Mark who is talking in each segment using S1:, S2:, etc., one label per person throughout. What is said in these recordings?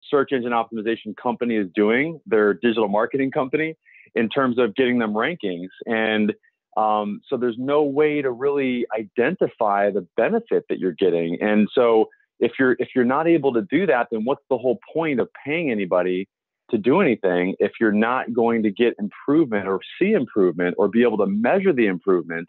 S1: search engine optimization company is doing, their digital marketing company, in terms of getting them rankings. And so there's no way to really identify the benefit that you're getting. And so if you're not able to do that, then what's the whole point of paying anybody to do anything if you're not going to get improvement or see improvement or be able to measure the improvement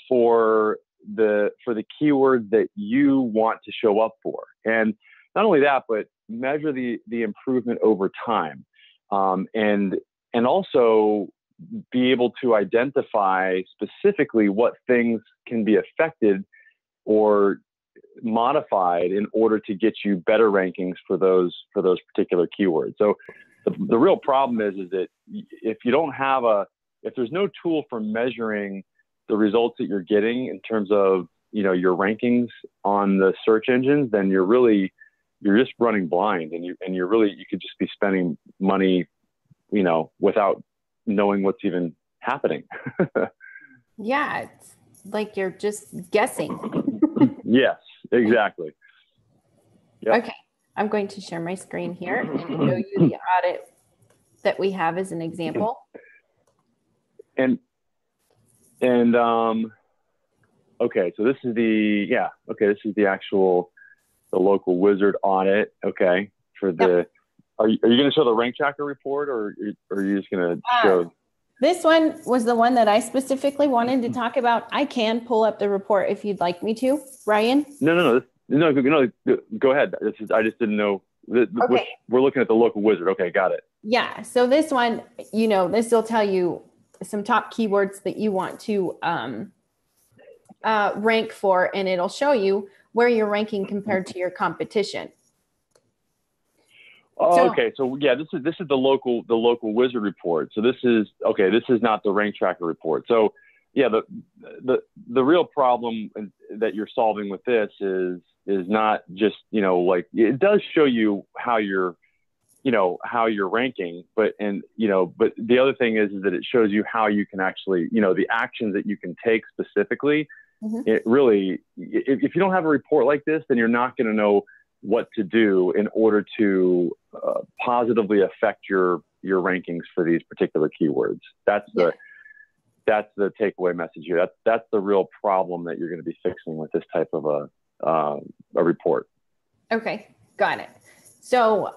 S1: for the keywords that you want to show up for? And not only that, but measure the improvement over time, and also be able to identify specifically what things can be affected or modified in order to get you better rankings for those particular keywords. So the real problem is that if you don't have if there's no tool for measuring the results that you're getting in terms of, your rankings on the search engines, then you're just running blind, and you could just be spending money, without knowing what's even happening.
S2: Yeah, it's like you're just guessing.
S1: Yes, exactly. Yep.
S2: Okay, I'm going to share my screen here and show you the audit that we have as an example.
S1: And okay, so this is the actual local wizard audit. Okay, for the. Yep. Are you going to show the rank tracker report, or are you just going to show?
S2: This one was the one that I specifically wanted to talk about. I can pull up the report if you'd like me to, Ryan.
S1: No, go ahead. I just didn't know. Okay. We're looking at the local wizard. Okay, got it.
S2: Yeah. So this one, this will tell you some top keywords that you want to rank for, and it'll show you where you're ranking compared to your competition.
S1: Oh, okay. So yeah, this is the local wizard report. So this is not the rank tracker report. So yeah, the real problem that you're solving with this is not just, it does show you how you're ranking, but the other thing is that it shows you how you can actually, the actions that you can take specifically. Mm-hmm. It really, if you don't have a report like this, then you're not going to know what to do in order to positively affect your rankings for these particular keywords. That's the takeaway message here. That's the real problem that you're going to be fixing with this type of a report.
S2: Okay, got it. So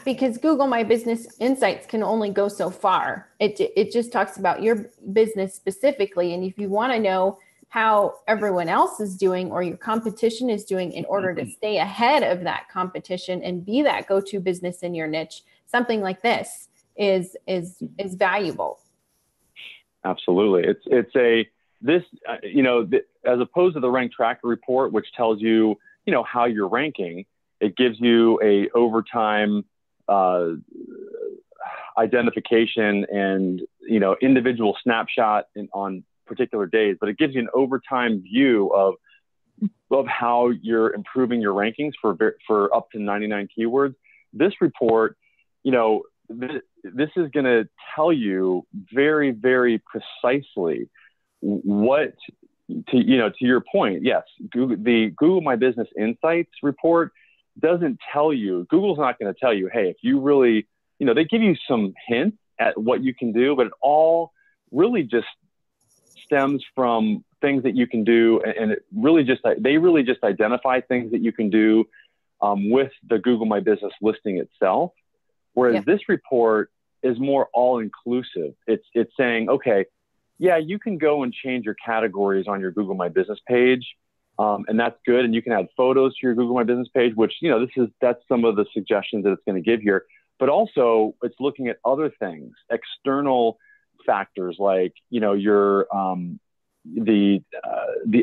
S2: because Google My Business Insights can only go so far. It just talks about your business specifically, and if you want to know how everyone else is doing or your competition is doing in order to stay ahead of that competition and be that go-to business in your niche, something like this is valuable.
S1: Absolutely. As opposed to the rank tracker report, which tells you, how you're ranking, it gives you a overtime identification and, individual snapshot on particular days, but it gives you an overtime view of how you're improving your rankings for up to 99 keywords. This report, this is going to tell you very, very precisely what to your point. Yes, the Google My Business Insights report doesn't tell you. Google's not going to tell you, hey, if you really, they give you some hints at what you can do, but it all really just stems from things that you can do, and they really just identify things that you can do with the Google My Business listing itself. Whereas this report is more all-inclusive. It's saying, okay, yeah, you can go and change your categories on your Google My Business page, and that's good. And you can add photos to your Google My Business page, which that's some of the suggestions that it's going to give here. But also, it's looking at other things, external factors like your the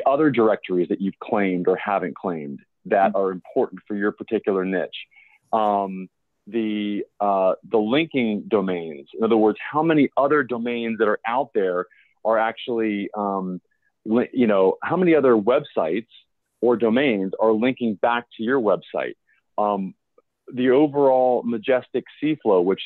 S1: other directories that you've claimed or haven't claimed that are important for your particular niche. The linking domains, in other words, how many other domains that are out there are actually how many other websites or domains are linking back to your website. The overall majestic C-flow, which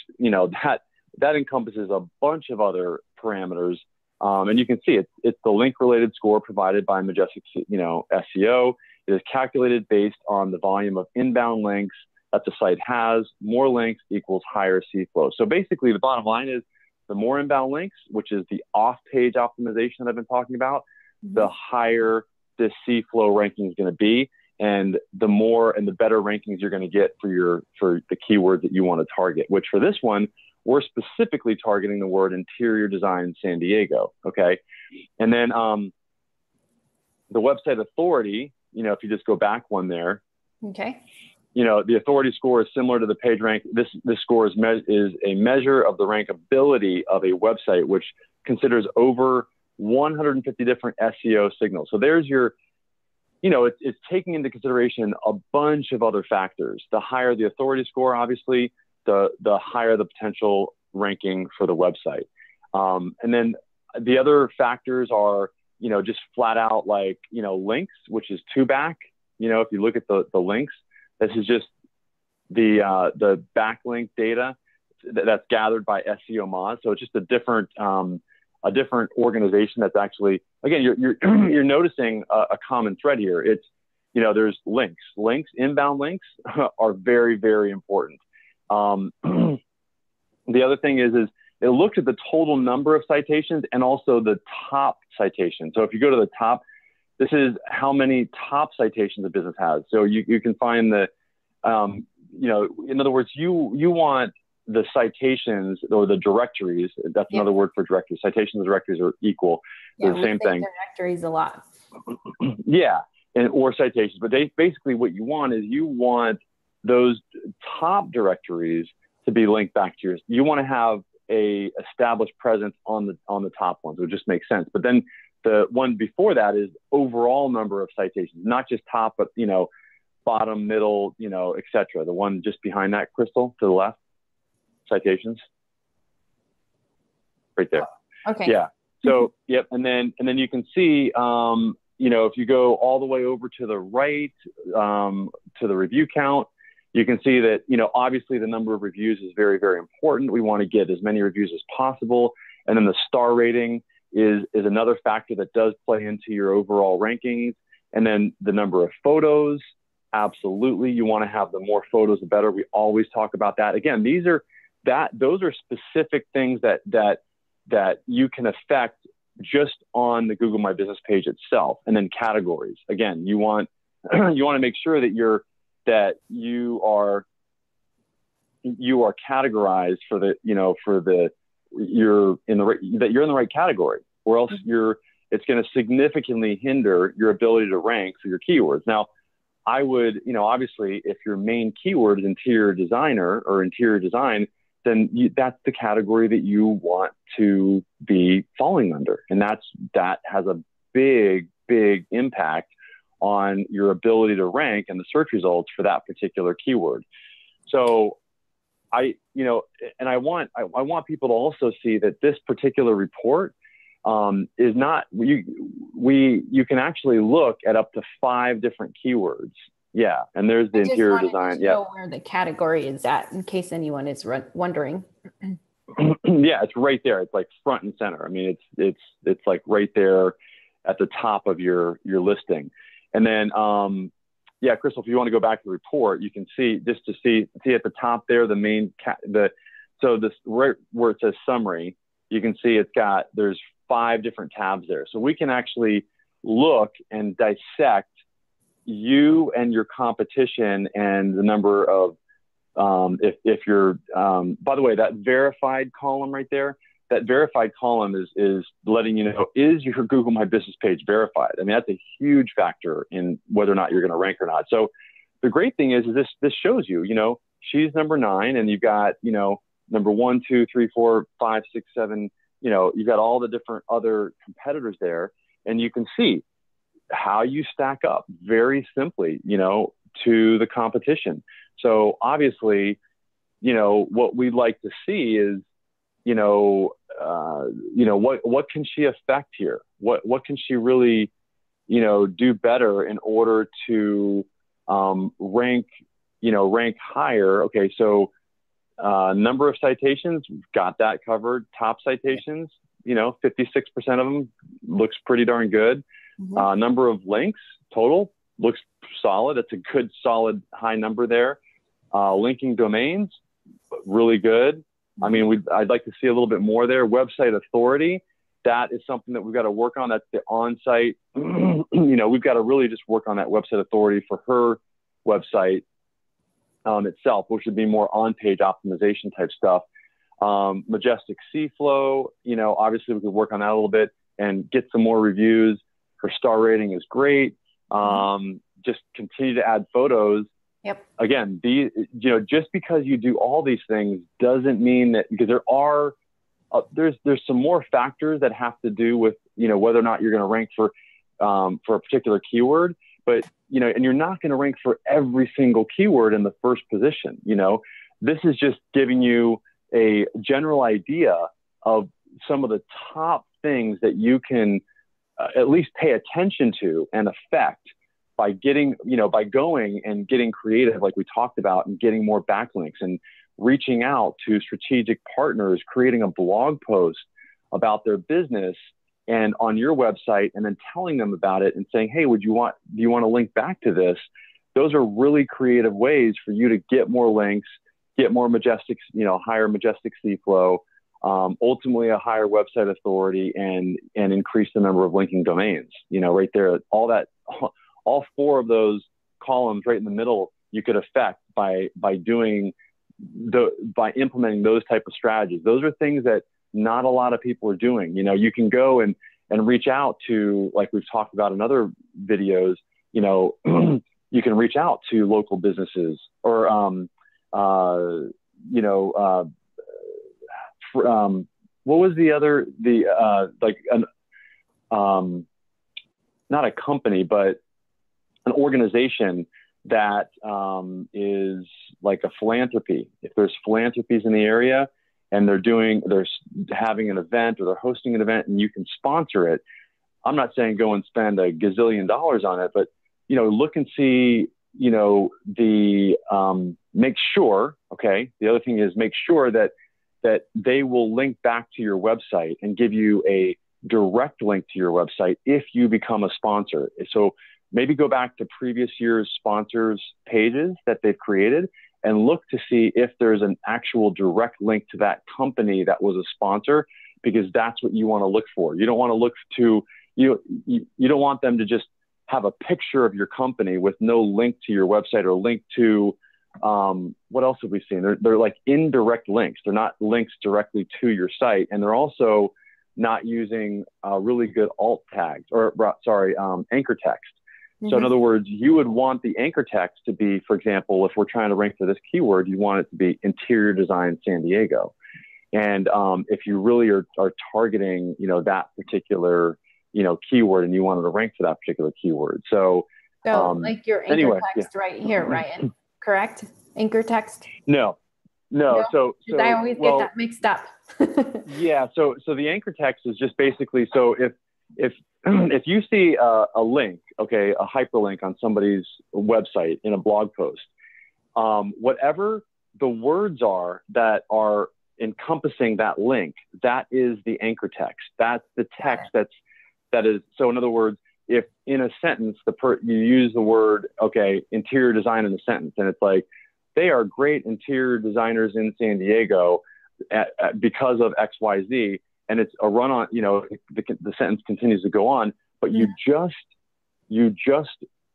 S1: that encompasses a bunch of other parameters. And you can see it's the link-related score provided by Majestic, SEO. It is calculated based on the volume of inbound links that the site has. More links equals higher C-flow. So basically the bottom line is the more inbound links, which is the off-page optimization that I've been talking about, the higher this C-flow ranking is going to be, and the more and the better rankings you're going to get for the keywords that you want to target, which for this one, we're specifically targeting the word interior design San Diego. Okay. And then the website authority, if you just go back one there,
S2: okay.
S1: The authority score is similar to the page rank. This score is a measure of the rankability of a website, which considers over 150 different SEO signals. So there's your, it's taking into consideration a bunch of other factors. The higher the authority score, obviously, the higher the potential ranking for the website. And then the other factors are, just flat out like, links, which is two back. If you look at the links, this is just the backlink data that's gathered by SEO Moz. So it's just a different organization that's actually, again, you're noticing a common thread here. It's, there's links, inbound links are very, very important. The other thing is it looks at the total number of citations and also the top citations. So if you go to the top, this is how many top citations a business has. So you can find the, in other words, you want the citations or the directories. That's another word for directories. Citations and directories are equal. They're the same thing.
S2: Directories a lot.
S1: Yeah, or citations. But basically what you want is you want those top directories to be linked back to yours. You want to have a established presence on the top ones. It would just make sense. But then the one before that is overall number of citations, not just top, but bottom, middle, et cetera. The one just behind that, Crystal, to the left, citations, right there.
S2: Okay.
S1: Yeah. So yep. And then you can see, if you go all the way over to the right, to the review count, you can see that, obviously the number of reviews is very, very important. We want to get as many reviews as possible. And then the star rating is another factor that does play into your overall rankings. And then the number of photos, absolutely. You want to have the more photos, the better. We always talk about that. Again, those are specific things that you can affect just on the Google My Business page itself. And then categories. Again, you want to make sure that you're categorized that you're in the right category, or else it's going to significantly hinder your ability to rank for your keywords. Now, I would, obviously, if your main keyword is interior designer or interior design, then that's the category that you want to be falling under. And that has a big, big impact on your ability to rank and the search results for that particular keyword. So I want people to also see that this particular report is not, you can actually look at up to 5 different keywords. Yeah. And there's the interior design. Yeah.
S2: Where the category is at, in case anyone is wondering.
S1: Yeah, it's right there. It's like front and center. I mean, it's like right there at the top of your listing. And then, yeah, Crystal, if you want to go back to the report, you can see just to see at the top there, the main, so this right where it says summary, you can see there's 5 different tabs there. So we can actually look and dissect you and your competition and the number of, if you're, by the way, that verified column right there, that verified column is letting you know, is your Google My Business page verified? I mean, that's a huge factor in whether or not you're going to rank or not. So the great thing is this shows you, she's number 9 and you've got, number 1, 2, 3, 4, 5, 6, 7, you've got all the different other competitors there, and you can see how you stack up very simply, to the competition. So obviously, what we'd like to see is, what can she affect here? What can she really, do better in order to rank higher? Okay, so number of citations, got that covered. Top citations, 56% of them looks pretty darn good. Mm-hmm. Number of links total looks solid. It's a good, solid, high number there. Linking domains, really good. I mean, I'd like to see a little bit more there. Website authority, that is something that we've got to work on. That's the on-site. We've got to really just work on that website authority for her website itself, which would be more on-page optimization type stuff. Majestic Seaflow, obviously we could work on that a little bit and get some more reviews. Her star rating is great. Just continue to add photos.
S2: Yep.
S1: Again, just because you do all these things doesn't mean that, because there are, there's some more factors that have to do with, whether or not you're going to rank for a particular keyword, but, and you're not going to rank for every single keyword in the first position. This is just giving you a general idea of some of the top things that you can at least pay attention to and affect by getting, by going and getting creative, like we talked about, and getting more backlinks and reaching out to strategic partners, creating a blog post about their business and on your website, and then telling them about it and saying, hey, do you want to link back to this? Those are really creative ways for you to get more links, get more majestic, higher majestic Seaflow, ultimately a higher website authority, and increase the number of linking domains. Right there, all four of those columns right in the middle, you could affect by implementing those type of strategies. Those are things that not a lot of people are doing. You can go and reach out to, like we've talked about in other videos, you can reach out to local businesses or, what was the other, not a company, but an organization that is like a philanthropy. If there's philanthropies in the area and they're having an event or they're hosting an event and you can sponsor it, I'm not saying go and spend a gazillion dollars on it, but, look and see, make sure, okay. The other thing is make sure that they will link back to your website and give you a direct link to your website if you become a sponsor. So maybe go back to previous year's sponsors pages that they've created and look to see if there's an actual direct link to that company that was a sponsor, because that's what you want to look for. You don't want to look to, you don't want them to just have a picture of your company with no link to your website or link to, what else have we seen? They're like indirect links. They're not links directly to your site. And they're also not using really good alt tags anchor text. So in other words, you would want the anchor text to be, for example, if we're trying to rank for this keyword, you want it to be interior design San Diego. And if you really are targeting, that particular, keyword, and you wanted to rank for that particular keyword. So
S2: like your anchor text right here, Ryan, correct? Anchor text?
S1: No. So
S2: I always get that mixed up.
S1: Yeah. So the anchor text is just basically, so if you see a link, okay, a hyperlink on somebody's website in a blog post, whatever the words are that are encompassing that link, that is the anchor text. That's the text that is. So in other words, if in a sentence, you use the word, okay, interior design in the sentence, and it's like, they are great interior designers in San Diego because of X, Y, Z. And it's a run on, the sentence continues to go on, but you just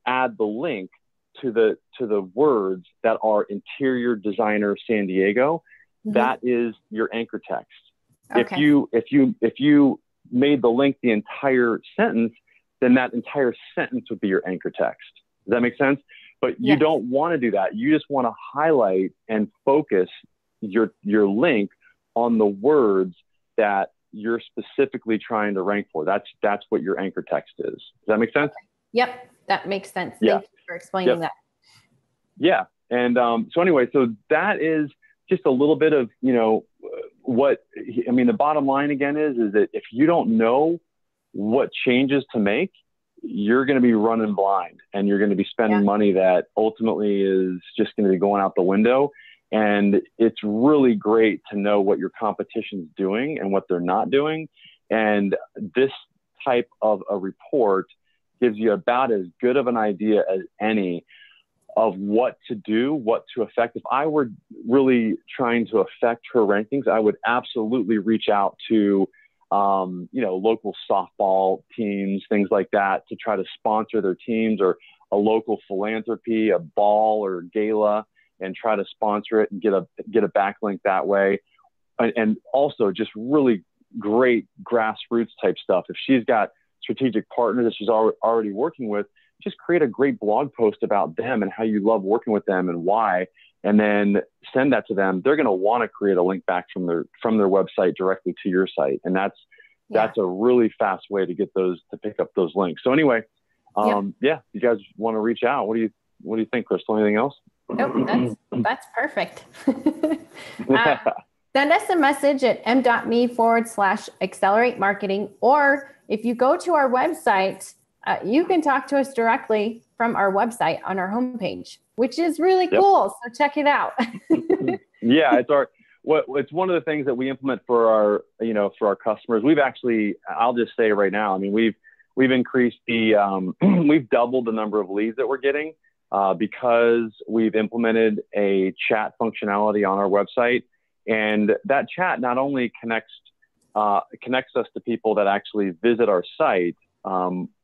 S1: add the link to the words that are interior designer San Diego. That is your anchor text. Okay. If you made the link the entire sentence, then that entire sentence would be your anchor text. Does that make sense? But you don't want to do that. You just want to highlight and focus your link on the words that you're specifically trying to rank for. That's what your anchor text is. Does that make sense?
S2: Okay. Yep, that makes sense. Thank you for explaining that.
S1: Yeah. And so anyway, so that is just a little bit of, the bottom line again is that if you don't know what changes to make, you're going to be running blind, and you're going to be spending money that ultimately is just going to be going out the window. And it's really great to know what your competition's doing and what they're not doing. And this type of a report gives you about as good of an idea as any of what to do, what to affect. If I were really trying to affect her rankings, I would absolutely reach out to, local softball teams, things like that, to try to sponsor their teams, or a local philanthropy, a ball or gala, and try to sponsor it and get a backlink that way. And also just really great grassroots type stuff. If she's got strategic partners that she's already working with, just create a great blog post about them and how you love working with them and why, and then send that to them. They're going to want to create a link back from their website directly to your site. And that's a really fast way to get those, to pick up those links. So anyway, you guys want to reach out. What do you think, Crystal? Anything else?
S2: Nope, that's perfect. Send us a message at m.me/accelerate marketing, or if you go to our website, you can talk to us directly from our website on our homepage, which is really cool. So check it out.
S1: Yeah, it's one of the things that we implement for our customers. We've actually, I'll just say right now, I mean, we've increased we've doubled the number of leads that we're getting because we've implemented a chat functionality on our website. And that chat not only connects us to people that actually visit our site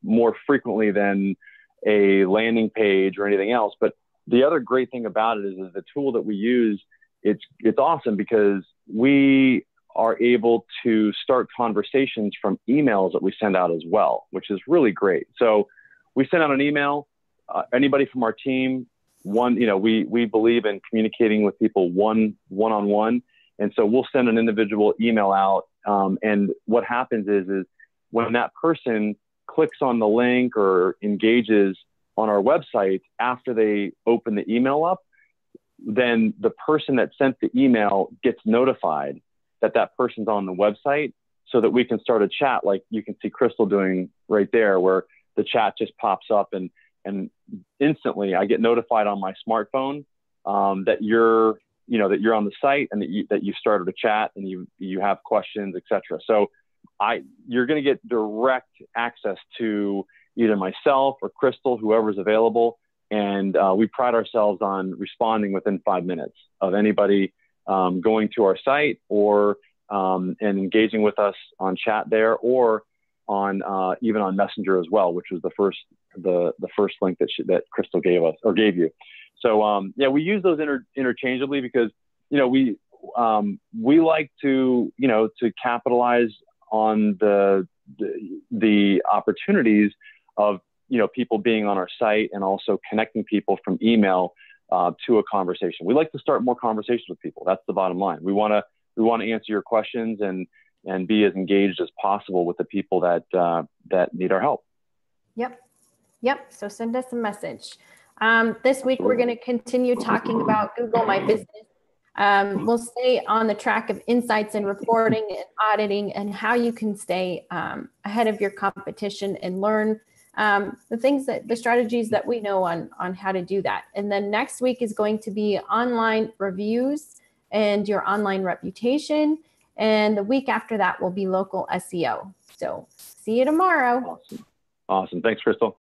S1: more frequently than a landing page or anything else, but the other great thing about it is the tool that we use. It's awesome because we are able to start conversations from emails that we send out as well, which is really great. So we send out an email. Anybody from our team, we believe in communicating with people one-on-one. And so we'll send an individual email out. And what happens is when that person clicks on the link or engages on our website after they open the email up, then the person that sent the email gets notified that person's on the website, so that we can start a chat like you can see Crystal doing right there, where the chat just pops up and instantly I get notified on my smartphone that you're on the site and that you started a chat and you have questions, etc. So you're going to get direct access to either myself or Crystal, whoever's available. And we pride ourselves on responding within 5 minutes of anybody going to our site or and engaging with us on chat there, or on even on Messenger as well, which was the first link that Crystal gave us or gave you. So we use those interchangeably because we like to capitalize on the opportunities of people being on our site, and also connecting people from email to a conversation. We like to start more conversations with people. That's the bottom line. We want to answer your questions and be as engaged as possible with the people that need our help.
S2: Yep. So send us a message. This week, we're going to continue talking about Google My Business. We'll stay on the track of insights and reporting and auditing, and how you can stay ahead of your competition and learn the strategies that we know on how to do that. And then next week is going to be online reviews and your online reputation. And the week after that will be local SEO. So see you tomorrow.
S1: Awesome. Thanks, Crystal.